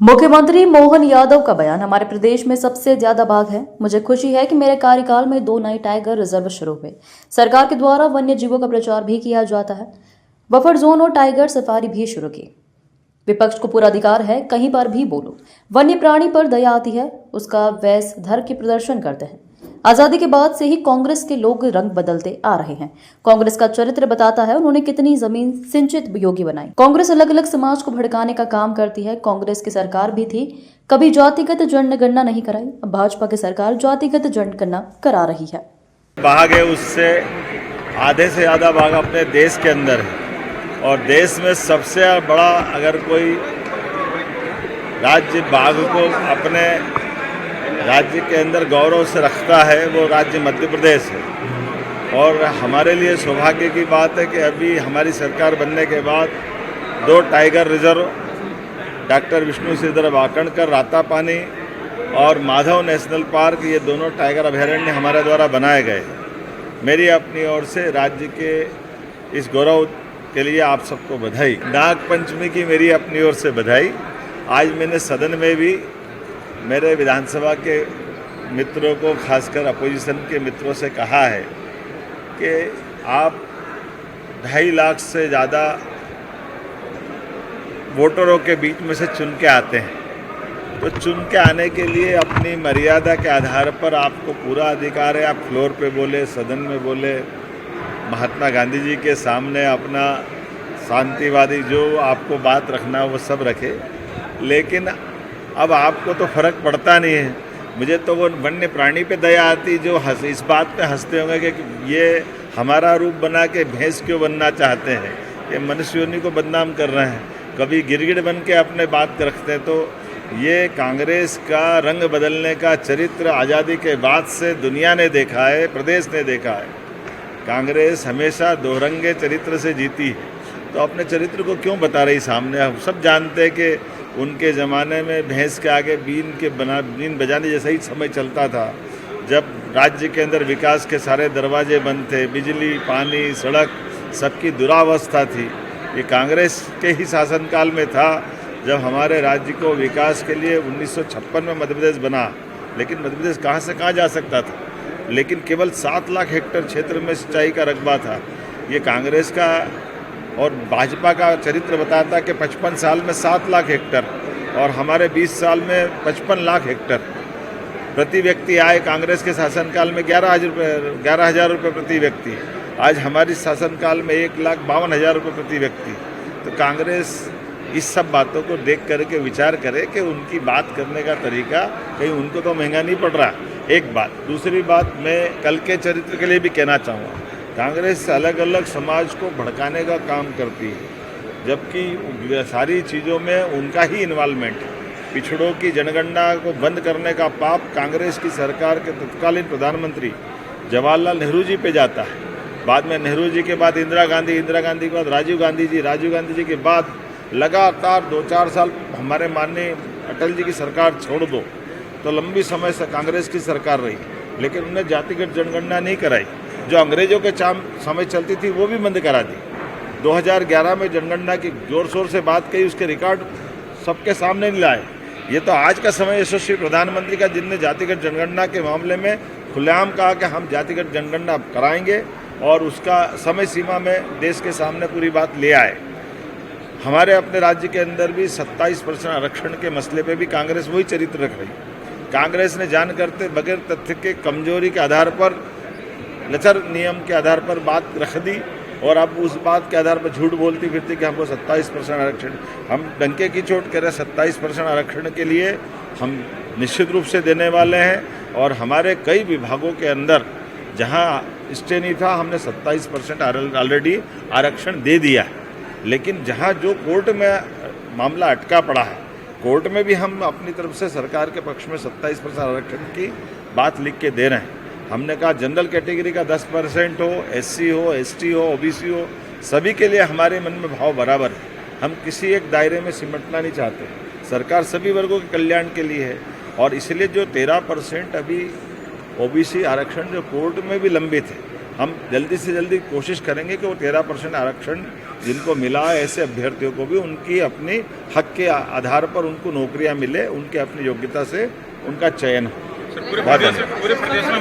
मुख्यमंत्री मोहन यादव का बयान, हमारे प्रदेश में सबसे ज्यादा बाघ है। मुझे खुशी है कि मेरे कार्यकाल में 2 नए टाइगर रिजर्व शुरू हुए। सरकार के द्वारा वन्य जीवों का प्रचार भी किया जाता है। बफर जोन और टाइगर सफारी भी शुरू की। विपक्ष को पूरा अधिकार है, कहीं पर भी बोलो। वन्य प्राणी पर दया आती है, उसका वैस धर के प्रदर्शन करते हैं। आजादी के बाद से ही कांग्रेस के लोग रंग बदलते आ रहे हैं। कांग्रेस का चरित्र बताता है उन्होंने कितनी जमीन सिंचित योगी बनाई। कांग्रेस अलग अलग समाज को भड़काने का काम करती है। कांग्रेस की सरकार भी थी, कभी जातिगत जनगणना नहीं कराई। अब भाजपा की सरकार जातिगत जनगणना करा रही है। बाघ है, उससे आधे से ज्यादा बाघ अपने देश के अंदर है और देश में सबसे बड़ा अगर कोई राज्य बाघ को अपने राज्य के अंदर गौरव से रखता है वो राज्य मध्य प्रदेश है। और हमारे लिए सौभाग्य की बात है कि अभी हमारी सरकार बनने के बाद 2 tiger reserve doctor Vishnu सिद्धर Wakankar Ratapani और माधव नेशनल पार्क, ये दोनों टाइगर अभयारण्य हमारे द्वारा बनाए गए। मेरी अपनी ओर से राज्य के इस गौरव के लिए आप सबको बधाई। नाग पंचमी की मेरी अपनी ओर से बधाई। आज मैंने सदन में भी मेरे विधानसभा के मित्रों को, खासकर अपोजिशन के मित्रों से कहा है कि आप 2.5 लाख से ज़्यादा वोटरों के बीच में से चुन के आते हैं, तो चुन के आने के लिए अपनी मर्यादा के आधार पर आपको पूरा अधिकार है। आप फ्लोर पे बोले, सदन में बोले, महात्मा गांधी जी के सामने अपना शांतिवादी जो आपको बात रखना वो सब रखे। लेकिन अब आपको तो फर्क पड़ता नहीं है। मुझे तो वो वन्य प्राणी पे दया आती जो इस बात पे हंसते होंगे कि ये हमारा रूप बना के भैंस क्यों बनना चाहते हैं, ये मनुष्यों को बदनाम कर रहे हैं। कभी गिरगिट बन के अपने बात रखते हैं। तो ये कांग्रेस का रंग बदलने का चरित्र आज़ादी के बाद से दुनिया ने देखा है, प्रदेश ने देखा है। कांग्रेस हमेशा दोरंगे चरित्र से जीती है, तो अपने चरित्र को क्यों बता रही सामने। हम सब जानते हैं कि उनके ज़माने में भैंस के आगे बीन बजाने जैसा ही समय चलता था, जब राज्य के अंदर विकास के सारे दरवाजे बंद थे, बिजली, पानी, सड़क सबकी दुरावस्था थी। ये कांग्रेस के ही शासनकाल में था जब हमारे राज्य को विकास के लिए 1956 में मध्य प्रदेश बना। लेकिन मध्य प्रदेश कहाँ से कहाँ जा सकता था, लेकिन केवल 7 लाख हेक्टेयर क्षेत्र में सिंचाई का रकबा था। ये कांग्रेस का और भाजपा का चरित्र बताता कि 55 साल में 7 लाख हेक्टेयर और हमारे 20 साल में 55 लाख हेक्टेयर प्रति व्यक्ति आए। कांग्रेस के शासनकाल में 11,000 रुपये प्रति व्यक्ति। आज हमारी शासनकाल में 1,52,000 रुपये प्रति व्यक्ति। तो कांग्रेस इस सब बातों को देख करके विचार करे कि उनकी बात करने का तरीका कहीं उनको तो महंगा नहीं पड़ रहा। एक बात। दूसरी बात, मैं कल के चरित्र के लिए भी कहना चाहूँगा, कांग्रेस अलग अलग समाज को भड़काने का काम करती है, जबकि सारी चीज़ों में उनका ही इन्वॉल्वमेंट है। पिछड़ों की जनगणना को बंद करने का पाप कांग्रेस की सरकार के तत्कालीन प्रधानमंत्री जवाहरलाल नेहरू जी पे जाता है। बाद में नेहरू जी के बाद इंदिरा गांधी के बाद राजीव गांधी जी के बाद लगातार 2-4 साल हमारे माननीय अटल जी की सरकार छोड़ दो तो लंबी समय से कांग्रेस की सरकार रही, लेकिन उन्हें जातिगत जनगणना नहीं कराई। जो अंग्रेजों के समय चलती थी वो भी बंद करा दी। 2011 में जनगणना की जोर शोर से बात कही, उसके रिकॉर्ड सबके सामने नहीं लाए। ये तो आज का समय यशस्वी प्रधानमंत्री का, जिनने जातिगत जनगणना के मामले में खुलेआम कहा कि हम जातिगत जनगणना कराएंगे और उसका समय सीमा में देश के सामने पूरी बात ले आए। हमारे अपने राज्य के अंदर भी 27% आरक्षण के मसले पे भी कांग्रेस वही चरित्र रख रही। कांग्रेस ने जान करते बगैर तथ्य के, कमजोरी के आधार पर, लचर नियम के आधार पर बात रख दी और अब उस बात के आधार पर झूठ बोलती फिरती कि हमको 27% आरक्षण। हम डंके की चोट कह रहे 27% आरक्षण के लिए हम निश्चित रूप से देने वाले हैं। और हमारे कई विभागों के अंदर जहां स्टे नहीं था, हमने 27% ऑलरेडी आरक्षण दे दिया है। लेकिन जहां जो कोर्ट में मामला अटका पड़ा है, कोर्ट में भी हम अपनी तरफ से सरकार के पक्ष में 27% आरक्षण की बात लिख के दे रहे हैं। हमने कहा जनरल कैटेगरी का 10% हो, SC हो, ST हो, OBC हो, सभी के लिए हमारे मन में भाव बराबर है। हम किसी एक दायरे में सिमटना नहीं चाहते। सरकार सभी वर्गों के कल्याण के लिए है और इसलिए जो 13% अभी OBC आरक्षण जो कोर्ट में भी लंबित है, हम जल्दी से जल्दी कोशिश करेंगे कि वो 13% आरक्षण जिनको मिला है ऐसे अभ्यर्थियों को भी उनकी अपनी हक के आधार पर उनको नौकरियां मिले, उनके अपनी योग्यता से उनका चयन हो। पूरे प्रदेश में